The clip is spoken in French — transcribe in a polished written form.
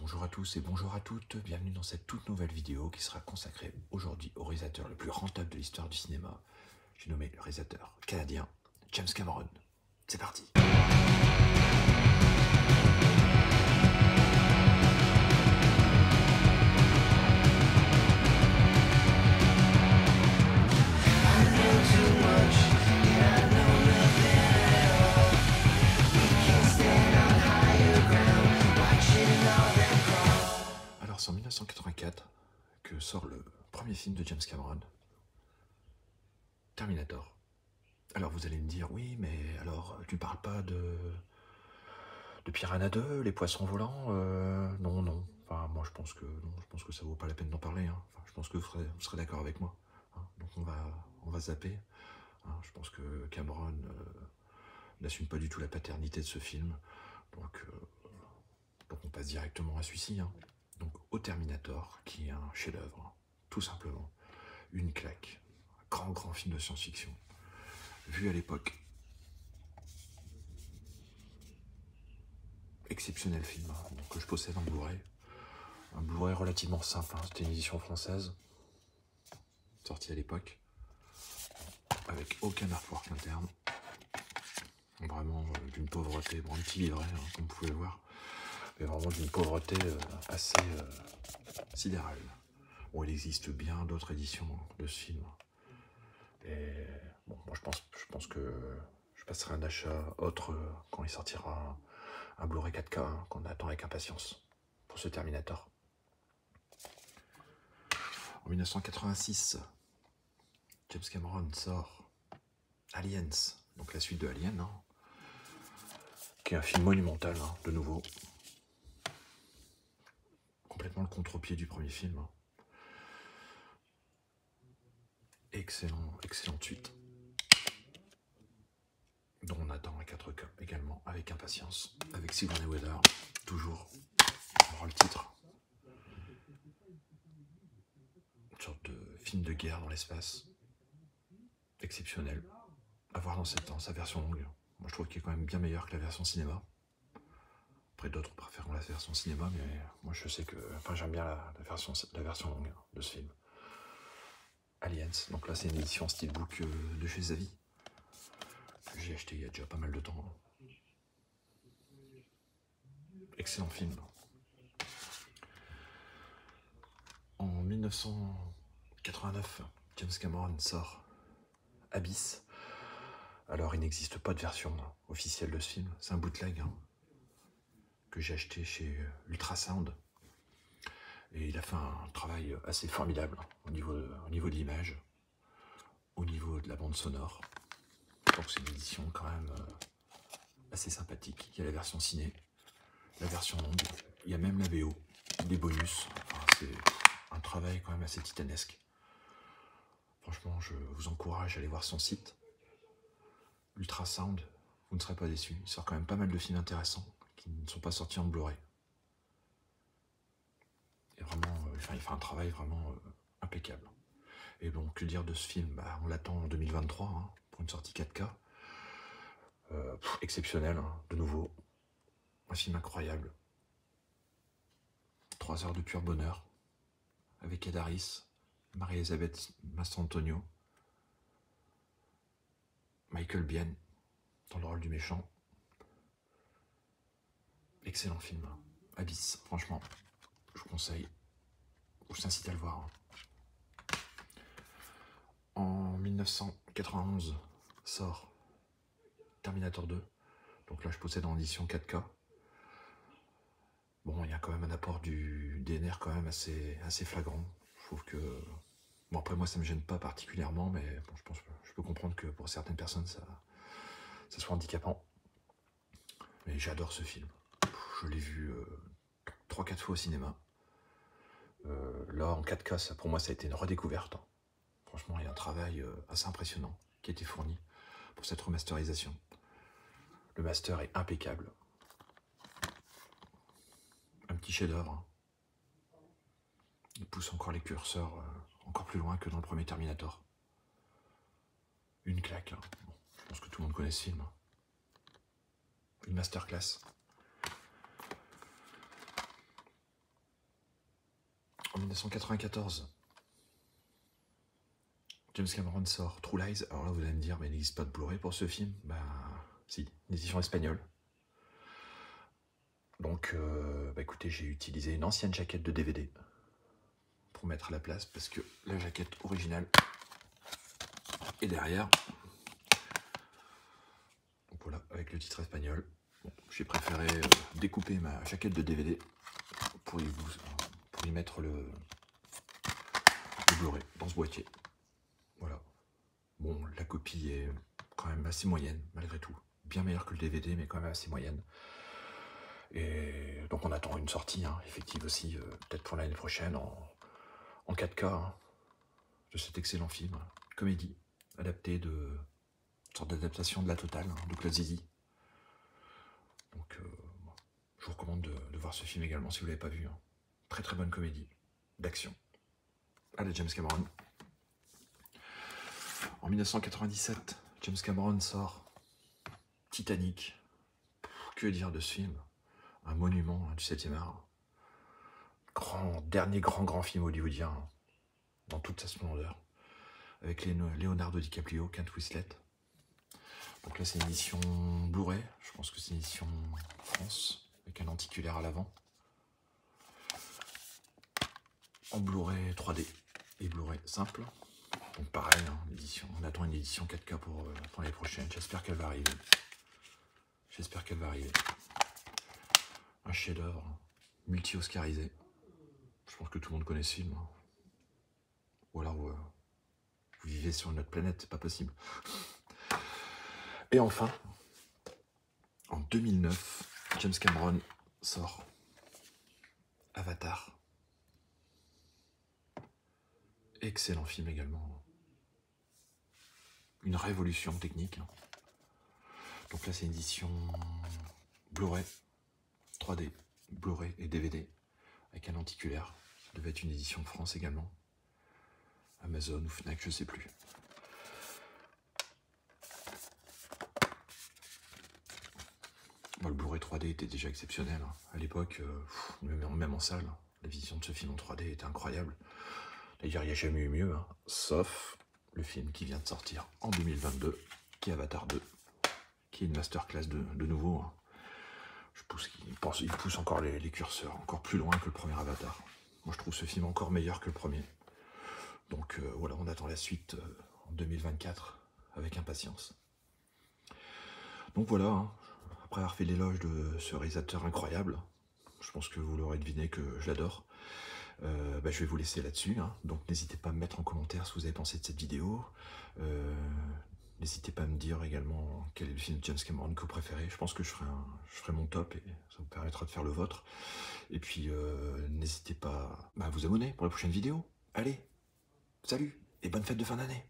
Bonjour à tous et bonjour à toutes, bienvenue dans cette toute nouvelle vidéo qui sera consacrée aujourd'hui au réalisateur le plus rentable de l'histoire du cinéma. J'ai nommé le réalisateur canadien James Cameron. C'est parti. Alors c'est en 1984 que sort le premier film de James Cameron, Terminator. Alors vous allez me dire, oui mais alors tu parles pas de Piranha 2, les poissons volants non. Enfin moi je pense que ça vaut pas la peine d'en parler. Hein. Enfin, je pense que vous serez d'accord avec moi. Hein. Donc on va zapper. Hein. Je pense que Cameron n'assume pas du tout la paternité de ce film. Donc on passe directement à celui-ci. Hein. Donc au Terminator, qui est un chef-d'œuvre, hein, tout simplement. Une claque. Un grand film de science-fiction. Vu à l'époque. Exceptionnel film, hein, donc, que je possède en Blu-ray. Un Blu-ray relativement simple, hein, c'était une édition française, sortie à l'époque, avec aucun artwork interne. Vraiment d'une pauvreté, bon un petit livret, hein, comme vous pouvez le voir, mais vraiment d'une pauvreté assez sidérale. Bon, il existe bien d'autres éditions de ce film. Et bon, moi je pense que je passerai un achat autre quand il sortira un Blu-ray 4K, hein, qu'on attend avec impatience pour ce Terminator. En 1986, James Cameron sort Aliens, donc la suite de Alien, hein, qui est un film monumental, hein, de nouveau. Complètement le contre-pied du premier film. Hein. Excellente suite. Dont on attend un 4K également, avec impatience. Avec Sigourney Weaver, toujours, en rôle titre. Une sorte de film de guerre dans l'espace. Exceptionnel. À voir dans sa version longue. Moi je trouve qu'il est quand même bien meilleur que la version cinéma. Après d'autres préfèrent la version cinéma, mais moi je sais que... Enfin j'aime bien la version longue de ce film. Aliens, donc là c'est une édition steelbook de chez Zavi. Que j'ai acheté il y a déjà pas mal de temps. Excellent film. En 1989, James Cameron sort Abyss. Alors il n'existe pas de version officielle de ce film, c'est un bootleg hein, que j'ai acheté chez Ultrasound. Et il a fait un travail assez formidable au niveau de l'image, au niveau de la bande sonore. Donc c'est une édition quand même assez sympathique. Il y a la version ciné, la version longue, il y a même la VO, des bonus. Enfin, c'est un travail quand même assez titanesque. Franchement, je vous encourage à aller voir son site. Ultrasound, vous ne serez pas déçus. Il sort quand même pas mal de films intéressants qui ne sont pas sortis en Blu-ray. Et vraiment, il fait un travail vraiment impeccable. Et donc, que dire de ce film? Bah, on l'attend en 2023 hein, pour une sortie 4K. Exceptionnel, hein, de nouveau. Un film incroyable. 3 heures de pur bonheur. Avec Ed Harris, Marie-Elisabeth Mastrantonio, Michael Biehn dans le rôle du méchant. Excellent film. Abyss, franchement, je vous conseille. Je vous incite à le voir. En 1991 sort Terminator 2. Donc là, je possède en édition 4K. Bon, il y a quand même un apport du DNR quand même assez flagrant. Je trouve que... Bon, après, moi, ça me gêne pas particulièrement, mais bon, je peux comprendre que pour certaines personnes, ça soit handicapant. Mais j'adore ce film. Je l'ai vu 3-4 fois au cinéma. Là, en 4K, ça, pour moi, ça a été une redécouverte. Franchement, il y a un travail assez impressionnant qui a été fourni pour cette remasterisation. Le master est impeccable. Un petit chef-d'œuvre. Hein. Il pousse encore les curseurs encore plus loin que dans le premier Terminator. Une claque. Hein. Bon, je pense que tout le monde connaît ce film. Hein. Une masterclass. En 1994, James Cameron sort True Lies. Alors là, vous allez me dire, mais il n'existe pas de Blu-ray pour ce film. Bah, si, une édition espagnole. Donc, écoutez, j'ai utilisé une ancienne jaquette de DVD pour mettre à la place, parce que la jaquette originale est derrière. Donc voilà, avec le titre espagnol. Bon, j'ai préféré découper ma jaquette de DVD pour y mettre le Blu-ray dans ce boîtier. Voilà. Bon, la copie est quand même assez moyenne, malgré tout. Bien meilleure que le DVD, mais quand même assez moyenne. Et donc on attend une sortie, effective aussi, peut-être pour l'année prochaine, en 4K, de cet excellent film. Comédie, adaptée de... une sorte d'adaptation de La Totale, de Claude Zidi. Donc, je vous recommande de voir ce film également, si vous ne l'avez pas vu. Très très bonne comédie, d'action. Allez, James Cameron. En 1997, James Cameron sort Titanic. Que dire de ce film? Un monument du 7e art. Dernier grand film hollywoodien, dans toute sa splendeur. Avec Leonardo DiCaprio, Kate Winslet. Donc là, c'est une édition Blu-ray. Je pense que c'est une édition France, avec un lenticulaire à l'avant. En Blu-ray 3D et Blu-ray simple. Donc pareil, on attend une édition 4K pour l'année prochaine. J'espère qu'elle va arriver. J'espère qu'elle va arriver. Un chef-d'œuvre multi-oscarisé. Je pense que tout le monde connaît ce film. Ou alors vous vivez sur une autre planète, c'est pas possible. Et enfin, en 2009, James Cameron sort Avatar. Excellent film également. Une révolution technique. Donc là, c'est une édition Blu-ray, 3D, Blu-ray et DVD, avec un lenticulaire. Ça devait être une édition France également. Amazon ou Fnac, je sais plus. Bon, le Blu-ray 3D était déjà exceptionnel. À l'époque, même en salle, la vision de ce film en 3D était incroyable. D'ailleurs, il n'y a jamais eu mieux, sauf le film qui vient de sortir en 2022, qui est Avatar 2, qui est une masterclass de nouveau. Il pousse encore les curseurs, encore plus loin que le premier Avatar. Moi, je trouve ce film encore meilleur que le premier. Donc voilà, on attend la suite en 2024 avec impatience. Donc voilà, après avoir fait l'éloge de ce réalisateur incroyable, je pense que vous l'aurez deviné que je l'adore. Je vais vous laisser là-dessus, donc n'hésitez pas à me mettre en commentaire ce que vous avez pensé de cette vidéo. N'hésitez pas à me dire également quel est le film de James Cameron que vous préférez. Je pense que je ferai mon top et ça vous permettra de faire le vôtre. Et puis n'hésitez pas à vous abonner pour la prochaine vidéo. Allez, salut et bonne fête de fin d'année.